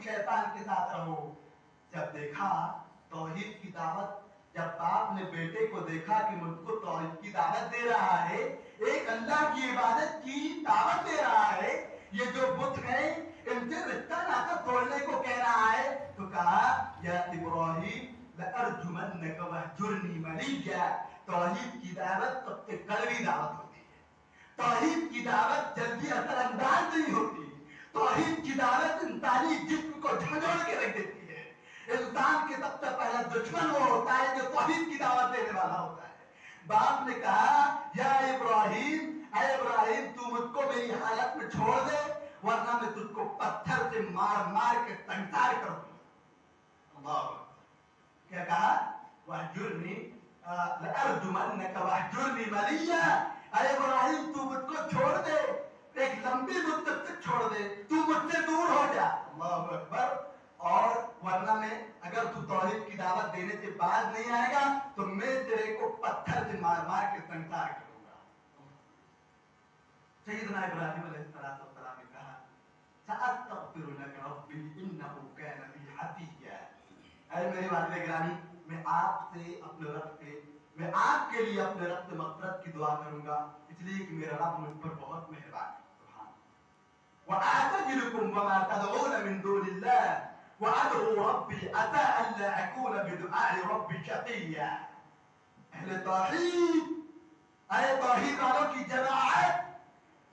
शैतान के साथ रहो। जब देखा तौहीद की दावत, जब बाप ने बेटे को देखा कि मुझको तौहीद की दावत दे रहा है, एक अल्लाह की इबादत की दावत दे रहा है, ये जो बुत हैं इनसे रिश्ता नाता तोड़ने को कह रहा है, तो कहा या इब्राहिम लअरजुमन्नका वहजुरनी मलिया। तौहीद की दावत सबसे कड़वी दावत होती है। तौहीद की दावत जल्दी असरअंदाज नहीं होती। तौहीद की दावत इंसानी जिस्म को झंझोड़ के रख देती है। इंसान के सबसे पहला दुश्मन वो होता है जो तौहीद की दावत देने वाला होता है। बाप ने कहा या इब्राहिम, अरे इब्राहिम तू मुझको मेरी हालत में छोड़ दे, वरना मैं तुझको पत्थर से मार मार के संसार कर दूंगा। क्या कहा? वहजुरनी लअरजुमन्नका वहजुरनी मलिया। अरे इब्राहिम तू मुझको छोड़ दे, एक लंबी मुद्दत तक छोड़ दे, तू मुझसे दूर हो जा। अल्लाहु अकबर। और वरना में अगर तू तौहीद की दावत देने से बाज नहीं आएगा तो मैं तेरे को पत्थर से मार मार के संसार करूंगा। सैयदना इब्राहिम अलैहिस्सलाम ने कहा सअस्तगफिरु लक रब्बी इन्नहु कान बी हफिया। अरे मेरे वालिद गिरामी, मैं आपके लिए अपने रब से मग़फ़िरत की दुआ करूंगा, इसलिए कि मेरा रब मुझ पर बहुत मेहरबान है। वअअतज़िलुकुम वमा तदऊन मिन दूनिल्लाह वअदऊ रब्बी असा अल्ला अकून बिदुआइ रब्बी शक़िय्या। अहले तौहीद, अरे तौहीद वालों की जमाअत,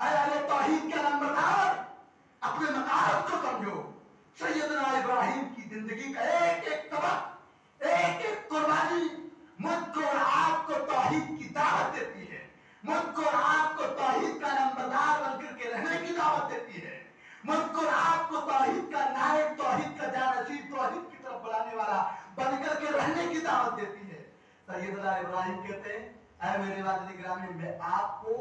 अरे तौहीद के नंबरदार, अपने मकासद को समझो। सैयदना इब्राहिम की जिंदगी का एक एक सबक, एक एक कुर्बानी मुझको और आपको तौहीद की दावत देती है। मुझको और आपको तौहीद का नंबरदार बनकर के रहने की दावत देती है। मुझको और आपको तौहीद का नायक, तौहीद का जानशीन, तौहीद की तरफ बुलाने वाला बनकर के रहने की दावत देती है। सैयदना इब्राहिम कहते हैं ऐ मेरे वालिद गिरामी, मैं आपको,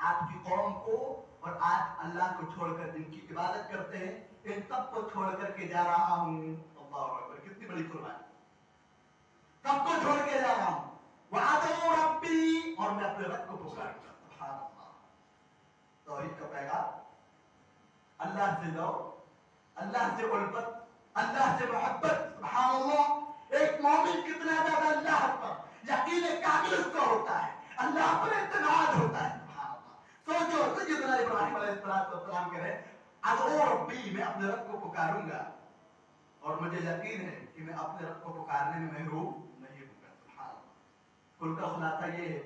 आपकी कौम को और आज अल्लाह को छोड़कर जिनकी इबादत करते हैं इन सबको छोड़ करके जा रहा हूँ। अल्लाहु अकबर, कितनी बड़ी कुर्बानी। सबको छोड़ के जा रहा हूँ। वअदऊ रब्बी, और मैं अपने रब को पुकारूंगा। सुभान अल्लाह। तौहीद का पैगाम, अल्लाह से लो, अल्लाह से उल्फत, अल्लाह से मोहब्बत। सुभान अल्लाह। एक मोमिन कितना ज्यादा अल्लाह पर यकीन कामिल उसको होता है, अल्लाह पर इत्मीनान होता है। सुभान अल्लाह। सोचो सैयदना इब्राहिम अलैहिस्सलाम कह रहे अदऊ रब्बी, मैं अपने रब को पुकारूंगा और मुझे यकीन है कि मैं अपने रब को पुकारने में महरूम नहीं होगा। सुभान अल्लाह। कुल का खुलासा ये है,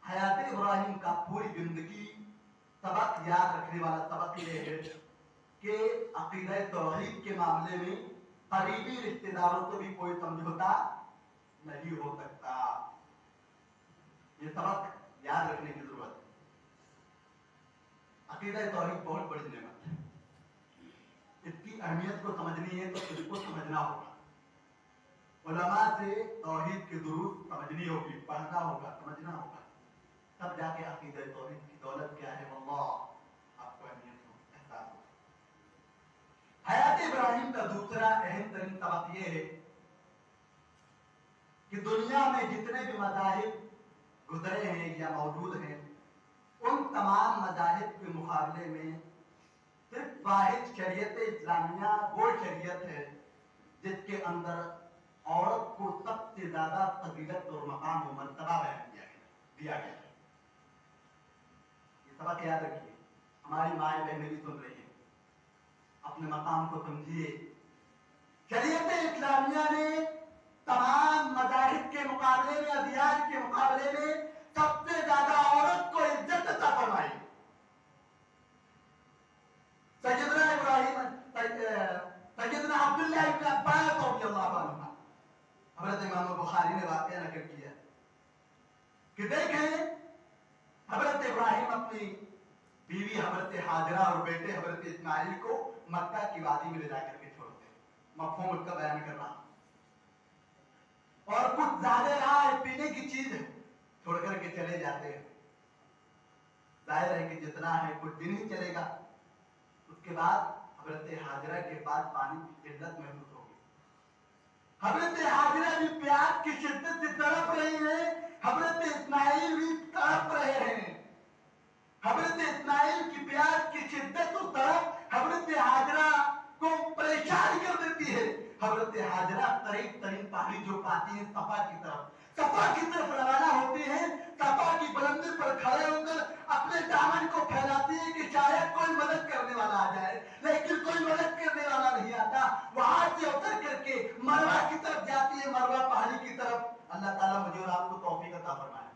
हयात इब्राहिम का पूरी जिंदगी सबक याद रखने वाला सबक ये है कि अकीदा तौहीद के मामले में करीबी रिश्तेदारों से भी कोई समझौता नहीं हो सकता। ये सबक याद रखने की जरूरत है। अकीदा तौहीद बहुत बड़ी नेमत है। इसकी अहमियत को समझनी है तो इसको समझना होगा। उलमा से तौहीद की दुरूद समझनी होगी, पढ़ना होगा, समझना होगा, तब जाके अकीदा तौहीद की दौलत क्या है वल्लाह आपको अहमियत हो, एहसास हो। हयात इब्राहिम का दूसरा अहम तरीन सबक यह है कि दुनिया में जितने भी मज़ाहिब गुजरे हैं या मौजूद हैं, उन तमाम मज़ाहिब के मुकाबले में सिर्फ वाहिद शरीयत इस्लामिया वो शरीयत है जिसके अंदर औरत को सबसे ज्यादा फजीलत और मकाम और मर्तबा बयान दिया गया है। ये सबक याद रखिए। हमारी माएँ बहनें भी सुन रही हैं, अपने मकाम को समझिए। शरीयत इस्लामिया ने तमाम मज़ाहिब के मुकाबले में, अदियान के मुकाबले में सबसे ज्यादा औरत को इज्जत अता फरमाई। सैयदना इब्राहिम, सैयदना अब्दुल्लाह इब्न अब्बास रज़ियल्लाहु अन्हु, हज़रत इमाम बुखारी ने वाक़या नकल किया कि देखें हज़रत इब्राहिम अपनी बीवी हज़रत हाजरा और बेटे हज़रत इस्माइल को मक्का की वादी में ले जाकर के छोड़ते हैं। मफ़हूम उसका बयान कर रहा हूं। और कुछ ज्यादा रहा है, पीने की चीज है, छोड़ करके चले जाते हैं। जाहिर है कि जितना है कुछ दिन ही चलेगा। उसके बाद हज़रत हाजरा के पास पानी की किल्लत महसूस होगी। हज़रत हाजरा भी प्यास की शिद्दत से तड़प रही है, हज़रत इस्माइल भी तड़प रहे हैं। हज़रत इस्माइल की प्यास की शिद्दत और तड़प हज़रत हाजरा को परेशान कर قریب ترین پہاڑی جو پاتی ہیں صفا کی طرف روانہ ہوتے ہیں. صفا کی بلندی پر کھڑے ہو کر اپنے دامن کو پھیلاتی ہیں کہ شاید کوئی مدد کرنے والا آ جائے, لیکن کوئی مدد کرنے والا نہیں آتا. وہاں سے اتر کر کے مروہ کی طرف جاتی ہے, مروہ پہاڑی کی طرف. اللہ تعالیٰ مجھے اور آپ کو توفیق عطا فرمائے.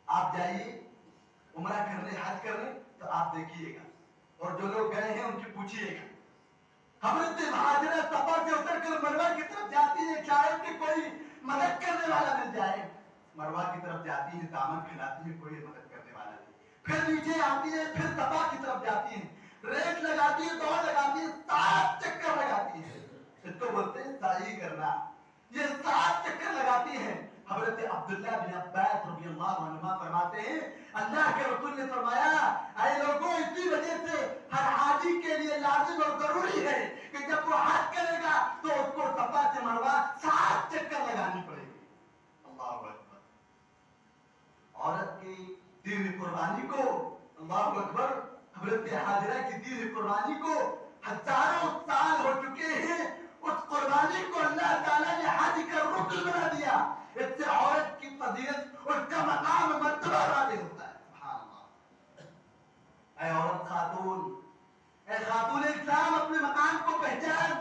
آپ جائیے عمرہ کرنے, حج کرنے, تو آپ دیکھیے گا, اور جو لوگ گئے ہیں ان کی پوچھیے گا. حضرت ہاجرہ صفا سے اتر کر مروہ کی طرف جاتی ہے, شاید کہ کوئی مدد کرنے والا مل جائے. مروہ کی طرف جاتی ہے, دامن پھیلاتی ہے, کوئی مدد کرنے والا نہیں. پھر نیچے آتی ہے, پھر صفا کی طرف جاتی ہے, ریس لگاتی ہے, دوڑ لگاتی ہے, 7 چکر لگاتی ہے. اس کو بولتے ہیں سعی کرنا. یہ 7 چکر لگاتی ہے. حضرت عبداللہ بن عباس رضی اللہ عنہما فرماتے ہیں اللہ کے رسول نے فرمایا اے لوگوں, اسی وجہ سے ہر حاجی کے لیے لازم اور ضروری ہے کہ جب وہ حج کرے گا تو اس کو صفا سے مروہ 7 چکر لگانی پڑے گی. اللہ اکبر. عورت کی دین قربانی کو, اللہ اکبر, حضرت حاجرہ کی دین قربانی کو ہزاروں سال ہو چکے ہیں. اس قربانی کو اللہ تعالیٰ نے حج کا رکن بنا دیا. اس سے عورت کی فضیلت, اس کا مقام مرتبہ واضح ہوتا ہے. سبحان اللہ. اے عورت خاتون, اے خاتون اسلام, اپنے مقام کو پہچان.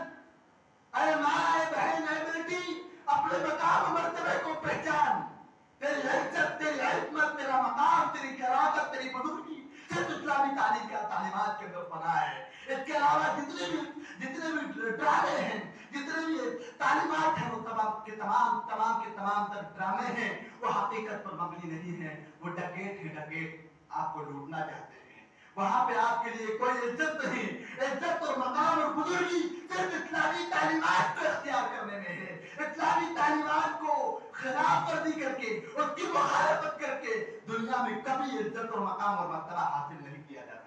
اے ماں, اے بہن, اے بیٹی, اپنے مقام مرتبے کو پہچان. تیری عزت, تیری عظمت, تیرا مقام, تیری شرافت, تیری بزرگی صرف اسلامی تعلیمات کے اندر پناہ ہے. اس کے علاوہ جتنے بھی ڈرامے ہیں, جتنے بھی تعلیمات ہیں, وہ تمام تر ڈرامے ہیں, وہ حقیقت پر مبنی نہیں ہیں. وہ ڈکیت ہیں, ڈکیت آپ کو لوٹنا چاہتے ہیں. وہاں پہ آپ کے لیے کوئی عزت نہیں. عزت اور مقام اور بزرگی صرف اسلامی تعلیمات کو اختیار کرنے میں ہے. اسلامی تعلیمات کو خلاف ورزی کر کے, اس کی مخالفت کر کے دنیا میں کبھی عزت اور مقام اور مرتبہ حاصل نہیں کیا جاتا.